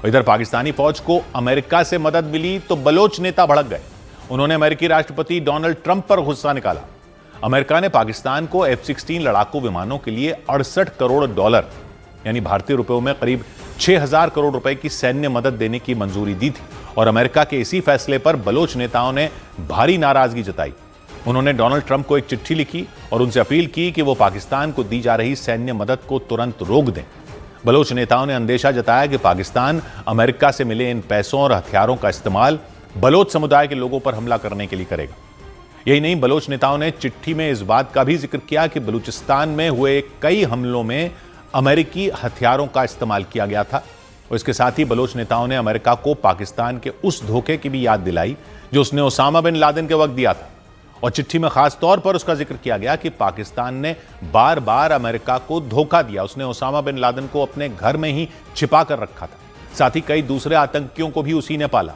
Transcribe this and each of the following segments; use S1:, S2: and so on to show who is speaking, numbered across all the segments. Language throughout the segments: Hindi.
S1: इधर पाकिस्तानी फौज को अमेरिका से मदद मिली तो बलोच नेता भड़क गए। उन्होंने अमेरिकी राष्ट्रपति डोनाल्ड ट्रंप पर गुस्सा निकाला। अमेरिका ने पाकिस्तान को F-16 लड़ाकू विमानों के लिए 68 करोड़ डॉलर यानी भारतीय रुपयों में करीब 6000 करोड़ रुपए की सैन्य मदद देने की मंजूरी दी थी और अमेरिका के इसी फैसले पर बलोच नेताओं ने भारी नाराजगी जताई। उन्होंने डोनाल्ड ट्रंप को एक चिट्ठी लिखी और उनसे अपील की कि वो पाकिस्तान को दी जा रही सैन्य मदद को तुरंत रोक दें। बलोच नेताओं ने अंदेशा जताया कि पाकिस्तान अमेरिका से मिले इन पैसों और हथियारों का इस्तेमाल बलोच समुदाय के लोगों पर हमला करने के लिए करेगा। यही नहीं, बलोच नेताओं ने चिट्ठी में इस बात का भी जिक्र किया कि बलूचिस्तान में हुए कई हमलों में अमेरिकी हथियारों का इस्तेमाल किया गया था। और इसके साथ ही बलोच नेताओं ने अमेरिका को पाकिस्तान के उस धोखे की भी याद दिलाई जो उसने ओसामा बिन लादेन के वक्त दिया था। और चिट्ठी में खास तौर पर उसका जिक्र किया गया कि पाकिस्तान ने बार बार अमेरिका को धोखा दिया। उसने ओसामा बिन लादेन को अपने घर में ही छिपा कर रखा था, साथ ही कई दूसरे आतंकियों को भी उसी ने पाला।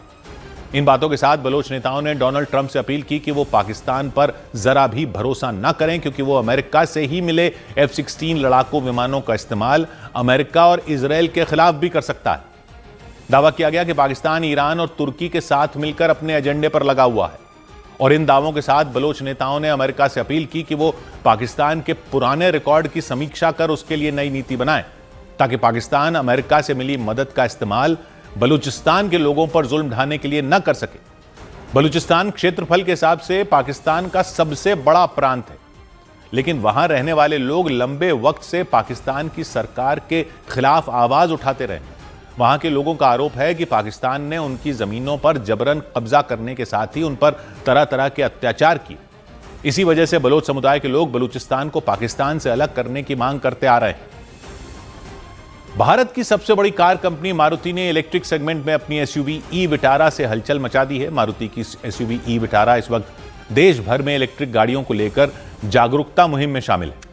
S1: इन बातों के साथ बलोच नेताओं ने डोनाल्ड ट्रंप से अपील की कि वो पाकिस्तान पर जरा भी भरोसा न करें, क्योंकि वो अमेरिका से ही मिले F-16 लड़ाकू विमानों का इस्तेमाल अमेरिका और इजराइल के खिलाफ भी कर सकता है। दावा किया गया कि पाकिस्तान ईरान और तुर्की के साथ मिलकर अपने एजेंडे पर लगा हुआ है। और इन दावों के साथ बलोच नेताओं ने अमेरिका से अपील की कि वो पाकिस्तान के पुराने रिकॉर्ड की समीक्षा कर उसके लिए नई नीति बनाए, ताकि पाकिस्तान अमेरिका से मिली मदद का इस्तेमाल बलूचिस्तान के लोगों पर जुल्म ढाने के लिए न कर सके। बलूचिस्तान क्षेत्रफल के हिसाब से पाकिस्तान का सबसे बड़ा प्रांत है, लेकिन वहां रहने वाले लोग लंबे वक्त से पाकिस्तान की सरकार के खिलाफ आवाज उठाते रहे। वहां के लोगों का आरोप है कि पाकिस्तान ने उनकी जमीनों पर जबरन कब्जा करने के साथ ही उन पर तरह तरह के अत्याचार किए। इसी वजह से बलोच समुदाय के लोग बलूचिस्तान को पाकिस्तान से अलग करने की मांग करते आ रहे हैं। भारत की सबसे बड़ी कार कंपनी मारुति ने इलेक्ट्रिक सेगमेंट में अपनी एसयूवी ई विटारा से हलचल मचा दी है। मारुति की एसयूवी ई विटारा इस वक्त देश भर में इलेक्ट्रिक गाड़ियों को लेकर जागरूकता मुहिम में शामिल है।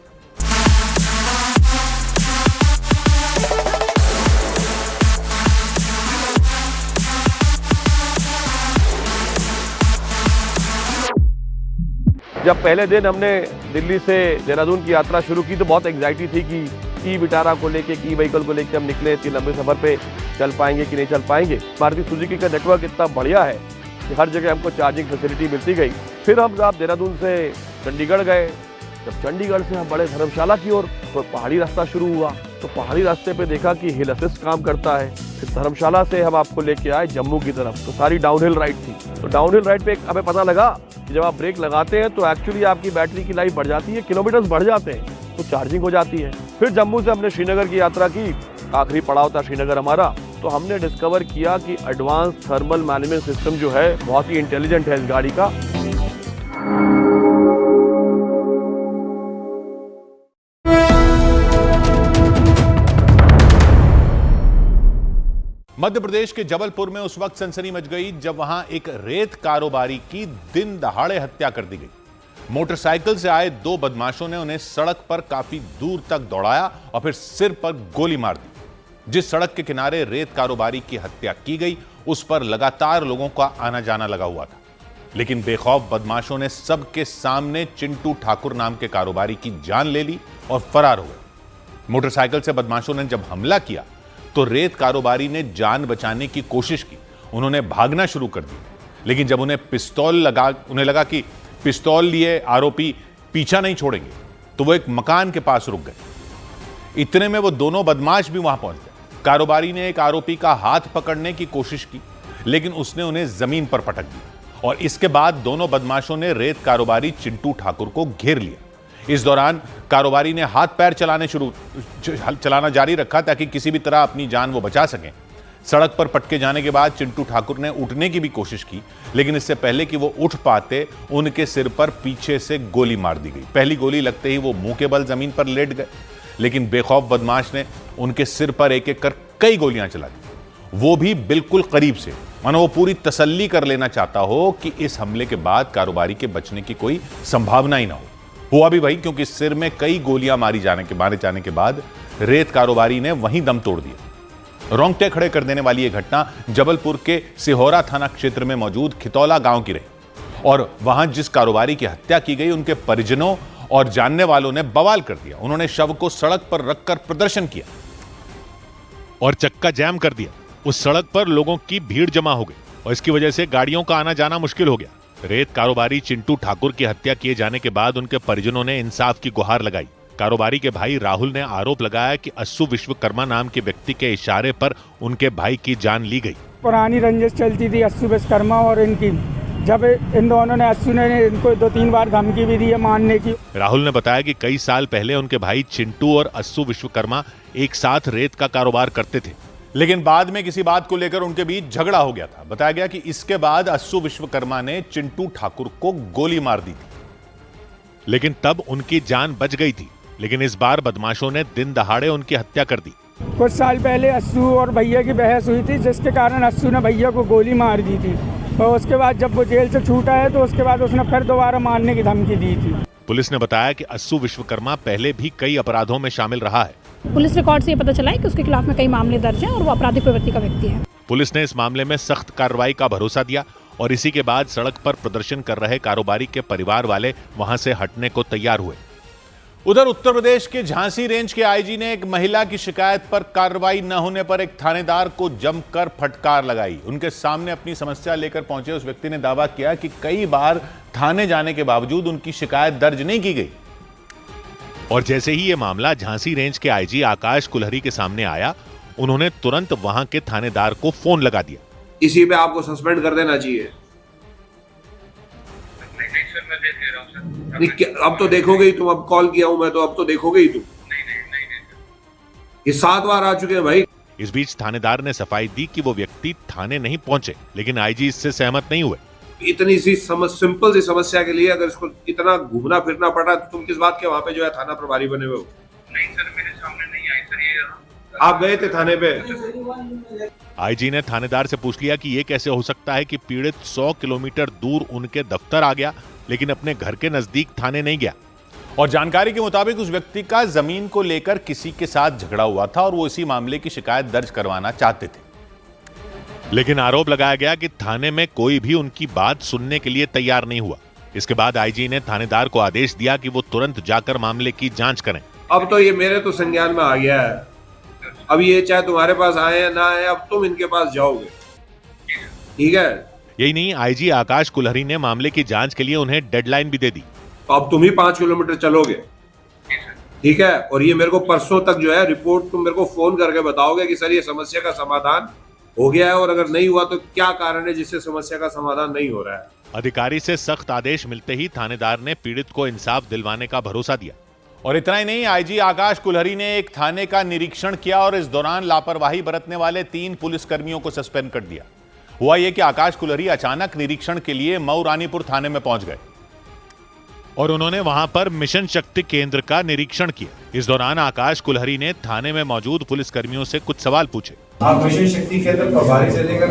S2: जब पहले दिन हमने दिल्ली से देहरादून की यात्रा शुरू की तो बहुत एंग्जाइटी थी कि ई विटारा को लेके, ई व्हीकल को लेके हम निकले, इतने लंबे सफर पे चल पाएंगे कि नहीं चल पाएंगे। मारुति सुजुकी का नेटवर्क इतना बढ़िया है कि हर जगह हमको चार्जिंग फैसिलिटी मिलती गई। फिर हम साहब देहरादून से चंडीगढ़ गए। जब चंडीगढ़ से हम बड़े धर्मशाला की ओर तो पहाड़ी रास्ता शुरू हुआ, तो पहाड़ी रास्ते पे देखा कि हिल असिस्ट काम करता है। फिर धर्मशाला से हम आपको लेके आए जम्मू की तरफ, तो सारी डाउनहिल राइड थी। तो डाउनहिल राइड पे हमें पता लगा कि जब आप ब्रेक लगाते हैं तो एक्चुअली आपकी बैटरी की लाइफ बढ़ जाती है, किलोमीटर्स बढ़ जाते हैं, तो चार्जिंग हो जाती है। फिर जम्मू से हमने श्रीनगर की यात्रा की, आखिरी पड़ाव था श्रीनगर हमारा। तो हमने डिस्कवर किया कि एडवांस थर्मल मैनेजमेंट सिस्टम जो है बहुत ही इंटेलिजेंट है इस गाड़ी का।
S1: मध्य प्रदेश के जबलपुर में उस वक्त सनसनी मच गई जब वहां एक रेत कारोबारी की दिन दहाड़े हत्या कर दी गई। मोटरसाइकिल से आए दो बदमाशों ने उन्हें सड़क पर काफी दूर तक दौड़ाया और फिर सिर पर गोली मार दी। जिस सड़क के किनारे रेत कारोबारी की हत्या की गई उस पर लगातार लोगों का आना जाना लगा हुआ था, लेकिन बेखौफ बदमाशों ने सबके सामने चिंटू ठाकुर नाम के कारोबारी की जान ले ली और फरार हो गए। मोटरसाइकिल से बदमाशों ने जब हमला किया तो रेत कारोबारी ने जान बचाने की कोशिश की। उन्होंने भागना शुरू कर दिया, लेकिन जब उन्हें लगा कि पिस्तौल लिए आरोपी पीछा नहीं छोड़ेंगे तो वो एक मकान के पास रुक गए। इतने में वो दोनों बदमाश भी वहां पहुंच गए। कारोबारी ने एक आरोपी का हाथ पकड़ने की कोशिश की, लेकिन उसने उन्हें जमीन पर पटक दिया और इसके बाद दोनों बदमाशों ने रेत कारोबारी चिंटू ठाकुर को घेर लिया। इस दौरान कारोबारी ने हाथ पैर चलाना जारी रखा ताकि किसी भी तरह अपनी जान वो बचा सकें। सड़क पर पटके जाने के बाद चिंटू ठाकुर ने उठने की भी कोशिश की, लेकिन इससे पहले कि वो उठ पाते उनके सिर पर पीछे से गोली मार दी गई। पहली गोली लगते ही वो मुंह के बल जमीन पर लेट गए, लेकिन बेखौफ बदमाश ने उनके सिर पर एक एक कर कई गोलियां चला दी, वो भी बिल्कुल करीब से, मानो वो पूरी तसल्ली कर लेना चाहता हो कि इस हमले के बाद कारोबारी के बचने की कोई संभावना ही ना हो। हुआ भी वही, क्योंकि सिर में कई गोलियां मारे जाने के बाद रेत कारोबारी ने वहीं दम तोड़ दिया। रोंगटे खड़े कर देने वाली यह घटना जबलपुर के सिहोरा थाना क्षेत्र में मौजूद खितौला गांव की रही और वहां जिस कारोबारी की हत्या की गई उनके परिजनों और जानने वालों ने बवाल कर दिया। उन्होंने शव को सड़क पर रखकर प्रदर्शन किया और चक्का जाम कर दिया। उस सड़क पर लोगों की भीड़ जमा हो गई और इसकी वजह से गाड़ियों का आना जाना मुश्किल हो गया। रेत कारोबारी चिंटू ठाकुर की हत्या किए जाने के बाद उनके परिजनों ने इंसाफ की गुहार लगाई। कारोबारी के भाई राहुल ने आरोप लगाया कि अस्सू विश्वकर्मा नाम के व्यक्ति के इशारे पर उनके भाई की जान ली गई।
S3: पुरानी रंजिश चलती थी अस्सू विश्वकर्मा और इनकी, जब इन दोनों ने अस्सू ने इनको 2-3 बार धमकी भी दी है मारने की।
S1: राहुल ने बताया कि कई साल पहले उनके भाई चिंटू और अस्सू विश्वकर्मा एक साथ रेत का कारोबार करते थे, लेकिन बाद में किसी बात को लेकर उनके बीच झगड़ा हो गया था। बताया गया कि इसके बाद अस्सू विश्वकर्मा ने चिंटू ठाकुर को गोली मार दी थी, लेकिन तब उनकी जान बच गई थी। लेकिन इस बार बदमाशों ने दिन दहाड़े उनकी हत्या कर दी।
S3: कुछ साल पहले अस्सू और भैया की बहस हुई थी, जिसके कारण अस्सू ने भैया को गोली मार दी थी और उसके बाद जब वो जेल से छूटा है तो उसके बाद उसने फिर दोबारा मारने की धमकी दी थी।
S1: पुलिस ने बताया कि अस्सू विश्वकर्मा पहले भी कई अपराधों में शामिल रहा है।
S4: पुलिस रिकॉर्ड से ये पता चला है कि उसके खिलाफ में कई मामले दर्ज हैं और वो आपराधिक प्रवृत्ति का व्यक्ति है।
S1: पुलिस ने इस मामले में सख्त कार्रवाई का भरोसा दिया और इसी के बाद सड़क पर प्रदर्शन कर रहे कारोबारी के परिवार वाले वहां से हटने को तैयार हुए। उधर उत्तर प्रदेश के झांसी रेंज के आईजी ने एक महिला की शिकायत पर कार्रवाई न होने पर एक थानेदार को जमकर फटकार लगाई। उनके सामने अपनी समस्या लेकर पहुंचे उस व्यक्ति ने दावा किया कि कई बार थाने जाने के बावजूद उनकी शिकायत दर्ज नहीं की गई। और जैसे ही यह मामला झांसी रेंज के आईजी आकाश कुल्हरी के सामने आया, उन्होंने तुरंत वहां के थानेदार को फोन लगा दिया।
S5: इसी पे आपको सस्पेंड कर देना चाहिए। अब तो देखोगे ही तुम, अब कॉल किया हूं मैं तो अब तो देखोगे ही तुम। ये 7 बार आ चुके हैं भाई।
S1: इस बीच थानेदार ने सफाई दी कि वो व्यक्ति थाने नहीं पहुंचे, लेकिन आईजी इससे सहमत नहीं हुए।
S5: इतनी सी सिंपल सी समस्या के लिए अगर इसको इतना घूमना फिरना पड़ा तो तुम किस बात के वहां पे जो है थाना प्रभारी बने हुए हो?
S6: नहीं सर, मेरे सामने नहीं आई सर। ये
S5: आप गए थे थाने पे?
S1: आईजी ने थानेदार से पूछ लिया कि ये कैसे हो सकता है कि पीड़ित 100 किलोमीटर दूर उनके दफ्तर आ गया लेकिन अपने घर के नजदीक थाने नहीं गया। और जानकारी के मुताबिक उस व्यक्ति का जमीन को लेकर किसी के साथ झगड़ा हुआ था और वो इसी मामले की शिकायत दर्ज करवाना चाहते थे, लेकिन आरोप लगाया गया कि थाने में कोई भी उनकी बात सुनने के लिए तैयार नहीं हुआ। इसके बाद आईजी ने थानेदार को आदेश दिया कि वो तुरंत जाकर मामले की जांच करें।
S5: अब तो ये मेरे तो संज्ञान में आ गया है। अब ये चाहे तुम्हारे पास आए या ना आए, अब तुम इनके पास जाओगे, ठीक है?
S1: यही नहीं, आईजी आकाश कुल्हरी ने मामले की जांच के लिए उन्हें डेडलाइन भी दे दी।
S5: तो अब तुम ही 5 किलोमीटर चलोगे, ठीक है? और ये मेरे को परसों तक जो है रिपोर्ट तुम मेरे को फोन करके बताओगे कि सर ये समस्या का समाधान हो गया है, और अगर नहीं हुआ तो क्या कारण है जिससे समस्या का समाधान नहीं हो रहा है।
S1: अधिकारी से सख्त आदेश मिलते ही थानेदार ने पीड़ित को इंसाफ दिलवाने का भरोसा दिया। और इतना ही नहीं, आईजी आकाश कुल्हरी ने एक थाने का निरीक्षण किया और इस दौरान लापरवाही बरतने वाले 3 पुलिसकर्मियों को सस्पेंड कर दिया। हुआ यह कि आकाश कुल्हरी अचानक निरीक्षण के लिए मऊ रानीपुर थाने में पहुंच गए और उन्होंने वहां पर मिशन शक्ति केंद्र का निरीक्षण किया। इस दौरान आकाश कुल्हरी ने थाने में मौजूद पुलिसकर्मियों से कुछ सवाल पूछे।
S7: आप मिशन शक्ति केंद्र प्रभारी से लेकर